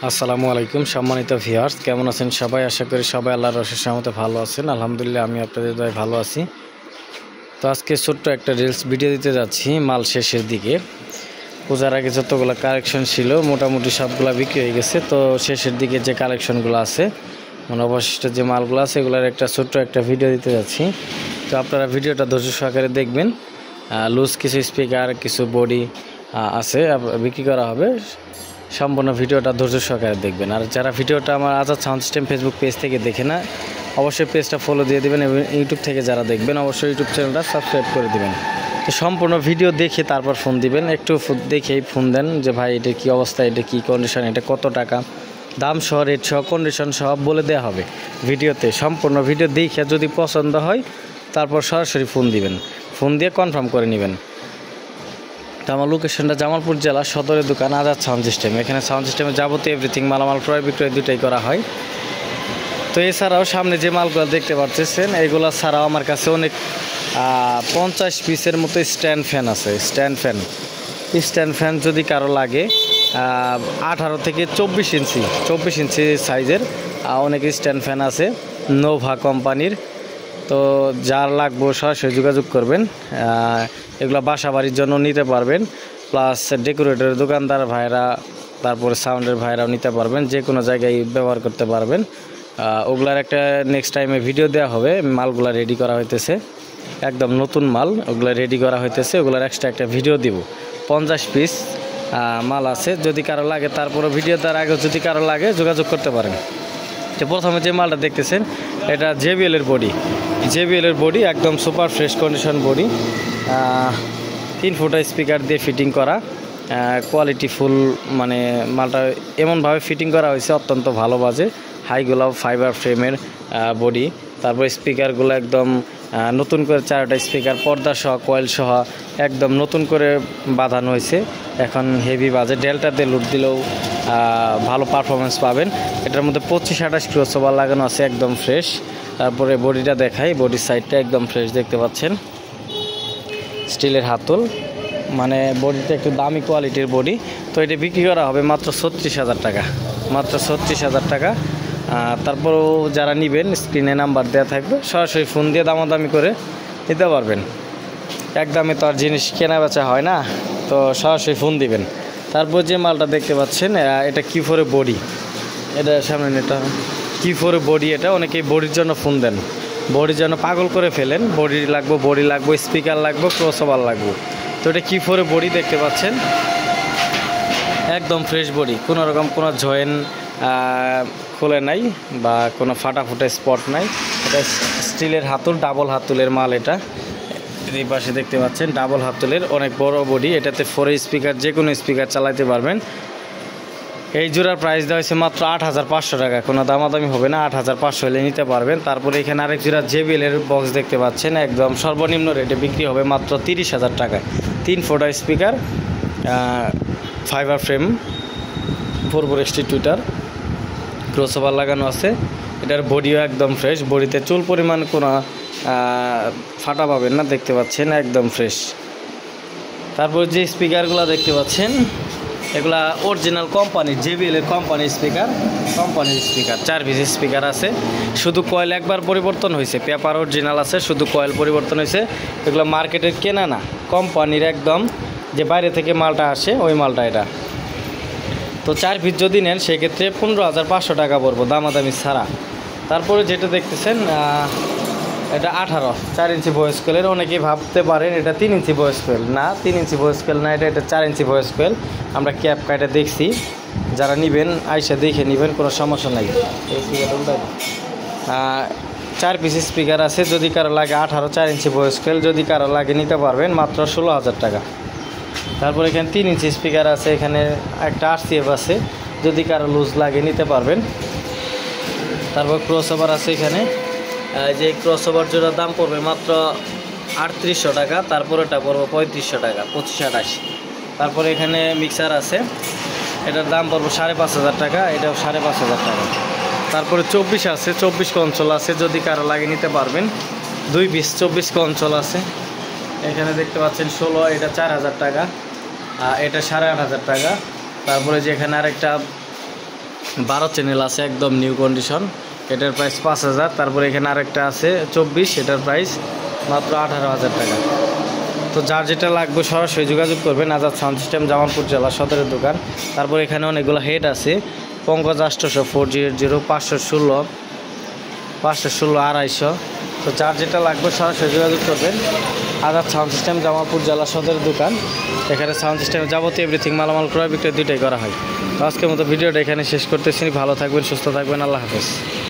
আসসালামু আলাইকুম সম্মানিত ভিউয়ার্স, কেমন আছেন সবাই? আশা করি সবাই আল্লাহর অশেষ রহমতে ভালো আছেন। আলহামদুলিল্লাহ আমি আপনাদের দয়ায় ভালো আছি। তো আজকে ছোট্ট একটা রিলস ভিডিও দিতে যাচ্ছি মাল শেষের দিকে। পূজার আগে যতগুলো কালেকশন ছিল মোটামুটি সবগুলো বিক্রি হয়ে গেছে। তো শেষের দিকে যে কালেকশনগুলো আছে মানে অবশিষ্ট যে মালগুলো আছে এগুলোর একটা ছোট্ট একটা ভিডিও দিতে যাচ্ছি। তো আপনারা ভিডিওটা ধৈর্য সহকারে দেখবেন। লুজ কিছু স্পিকার, কিছু বডি আছে বিক্রি করা হবে। সম্পূর্ণ ভিডিওটা ধৈর্য সহকারে দেখবেন। আর যারা ভিডিওটা আমার Azad sound system Facebook page থেকে দেখে না, অবশ্যই পেজটা ফলো দিয়ে দেবেন এবং ইউটিউব থেকে যারা দেখবেন অবশ্যই ইউটিউব চ্যানেলটা সাবস্ক্রাইব করে দেবেন। তো সম্পূর্ণ ভিডিও দেখে তারপর ফোন দিবেন। একটু দেখেই ফোন দেন যে ভাই এটা কী অবস্থা, এটা কী কন্ডিশন, এটা কত টাকা, দাম সহ, রেট সহ, কন্ডিশন সহ বলে দেওয়া হবে ভিডিওতে। সম্পূর্ণ ভিডিও দেখে যদি পছন্দ হয় তারপর সরাসরি ফোন দিবেন, ফোন দিয়ে কনফার্ম করে নেবেন। তো আমার লোকেশনটা জামালপুর জেলা সদরের দোকান আজাদ সাউন্ড সিস্টেম। এখানে সাউন্ড সিস্টেমে যাবতীয় এভরিথিং মালামাল ক্রয় বিক্রয় দুটাই করা হয়। তো এছাড়াও সামনে যে মালগুলো দেখতে পাচ্ছেন এগুলো ছাড়াও আমার কাছে অনেক 50 পিসের মতো স্ট্যান্ড ফ্যান আছে। স্ট্যান্ড ফ্যান যদি কারো লাগে 18 থেকে 24 ইঞ্চি সাইজের অনেক স্ট্যান্ড ফ্যান আছে নোভা কোম্পানির। তো যার লাগবে সরাসরি যোগাযোগ করবেন। এগুলো বাসা বাড়ির জন্য নিতে পারবেন, প্লাস ডেকোরেটরের দোকানদার ভাইরা, তারপরে সাউন্ডের ভাইরাও নিতে পারবেন, যে কোনো জায়গায় ব্যবহার করতে পারবেন। ওগুলার একটা নেক্সট টাইমে ভিডিও দেওয়া হবে। মালগুলা রেডি করা হইতেছে, একদম নতুন মাল, ওগুলা রেডি করা হইতেছে, ওগুলার এক্সট্রা একটা ভিডিও দিব। 50 পিস মাল আছে, যদি কারো লাগে তারপরে ভিডিও দেওয়ার আগে যদি কারো লাগে যোগাযোগ করতে পারেন। তো প্রথমে যে মালটা দেখতেছেন এটা JBL এর বডি, একদম সুপার ফ্রেশ কন্ডিশন বডি। 3 ফুটা স্পিকার দিয়ে ফিটিং করা, কোয়ালিটি ফুল, মানে মালটা এমনভাবে ফিটিং করা হয়েছে অত্যন্ত ভালো বাজে। হাইগুলো ফাইবার ফ্রেমের বডি। তারপর স্পিকারগুলো একদম নতুন করে 4টা স্পিকার পর্দা সহ কয়েল সহ একদম নতুন করে বাঁধানো হয়েছে। এখন হেভি বাজে, ডেল্টাতে লুট দিলেও ভালো পারফরমেন্স পাবেন। এটার মধ্যে 25-28 ক্রসওভার লাগানো আছে, একদম ফ্রেশ। তারপরে বডিটা দেখাই, বডির সাইডটা একদম ফ্রেশ দেখতে পাচ্ছেন। স্টিলের হাতল, মানে বডিটা একটু দামি কোয়ালিটির বডি। তো এটা বিক্রি করা হবে মাত্র 36,000 টাকা, মাত্র 36,000 টাকা। তারপরও যারা নেবেন স্ক্রিনে নাম্বার দেওয়া থাকবে, সরাসরি ফোন দিয়ে দামাদামি করে নিতে পারবেন। একদমে তো আর জিনিস কেনা বেচা হয় না, তো সরাসরি ফোন দিবেন। তারপর যে মালটা দেখতে পাচ্ছেন এটা Q4 বডি, এটা সামনে এটা Q4 বডি। এটা অনেকেই বডির জন্য ফোন দেন, বডির জন্য পাগল করে ফেলেন, বডি লাগবে, স্পিকার লাগবে, ক্রসওভার লাগবে। তো এটা Q4 বডি দেখতে পাচ্ছেন, একদম ফ্রেশ বডি, কোনো রকম কোনো জয়েন্ট খুলে নাই বা কোনো ফাটাফুটা স্পট নাই। এটা স্টিলের হাতুল, ডাবল হাতুলের মাল। এটা এই পাশে দেখতে পাচ্ছেন ডাবল হাতুলের অনেক বড় বডি। এটাতে 4 স্পিকার, যে কোনো স্পিকার চালাতে পারবেন। এই জোড়ার প্রাইস দেওয়া হয়েছে মাত্র 8,500 টাকা, কোনো দামাদামি হবে না, 8,500 হলে নিতে পারবেন। তারপরে এখানে আরেক জোড়া JBL এর বক্স দেখতে পাচ্ছেন, একদম সর্বনিম্ন রেটে বিক্রি হবে মাত্র 30,000 টাকায়। 3 ফুটা speaker, fibre frame, 4 ST Twitter, crossover লাগানো আছে। এটার বডিও একদম ফ্রেশ, বডিতে চুল পরিমাণ কোনো ফাটা পাবেন না, দেখতে পাচ্ছেন একদম ফ্রেশ। তারপর যে স্পিকারগুলো দেখতে পাচ্ছেন এগুলা অরিজিনাল কোম্পানির JBL এর কোম্পানির স্পিকার 4 পিস স্পিকার আছে। শুধু কয়েল একবার পরিবর্তন হয়েছে, পেপার অরিজিনাল আছে, শুধু কয়েল পরিবর্তন হয়েছে। এগুলো মার্কেটের কেনা না, কোম্পানির একদম যে বাইরে থেকে মালটা আসে ওই মালটা এটা। তো 4 পিস যদি নেন সেক্ষেত্রে 15,500 টাকা পড়বো দামাদামি ছাড়া। তারপরে যেটা দেখতেছেন এটা 4 ইঞ্চি ভয়েস কোয়েলের। অনেকেই ভাবতে পারেন এটা 3 ইঞ্চি ভয়েস কোয়েল, না 3 ইঞ্চি ভয়েস কোয়েল না, এটা 4 ইঞ্চি ভয়েস কোয়েল। আমরা ক্যাপ কাটে দেখছি, যারা নেবেন আইসা দেখে নেবেন, কোনো সমস্যা নাই। 4 পিস স্পিকার আছে, যদি কারো লাগে 4 ইঞ্চি ভয়েস কোয়েল, যদি কারো লাগে নিতে পারবেন মাত্র 16,000 টাকা। তারপর এখানে 3 ইঞ্চি স্পিকার আছে, এখানে একটা RCF আছে, যদি কারো লুজ লাগে নিতে পারবেন। তারপর ক্রসওভার আছে, এখানে যে ক্রসওভার জোড়ার দাম পড়বে মাত্র 3800 টাকা, তারপরে এটা পড়বে 3500 টাকা, 25-28। তারপরে এখানে মিক্সার আছে, এটার দাম পড়বে 5,500 টাকা, এটাও 5,500 টাকা। তারপরে 24 আছে, 24 কনসোল আছে, যদি কারো লাগে নিতে পারবেন। 2 পিস 24 কনসোল আছে, এখানে দেখতে পাচ্ছেন 16, এটা 4,000 টাকা, এটা 8,500 টাকা। তারপরে যে এখানে আরেকটা 12 চ্যানেল আছে, একদম নিউ কন্ডিশন। এটার প্রাইস 5000। তারপরে এখানে আরেকটা আছে 24, এটার প্রাইস মাত্র 18000 টাকা। তো যার যেটা লাগবে সরাসরি যোগাযোগ করবেন। আজাদ সাউন্ড সিস্টেম, জামালপুর জেলা সদরের দোকান। তারপর এখানে অনেকগুলো হেড আছে, পঙ্কজ 800, 4080, 516, 250। তো যার যেটা লাগবে সরাসরি যোগাযোগ করবেন। আজাদ সাউন্ড সিস্টেম, জামালপুর জেলা সদরের দোকান। এখানে সাউন্ড সিস্টেম যাবতীয় এভরিথিং মালামাল ক্রয় বিক্রয় দুইটাই করা হয়। তো আজকের মতো ভিডিওটা এখানে শেষ করতেছি। ভালো থাকবেন, সুস্থ থাকবেন, আল্লাহ হাফেজ।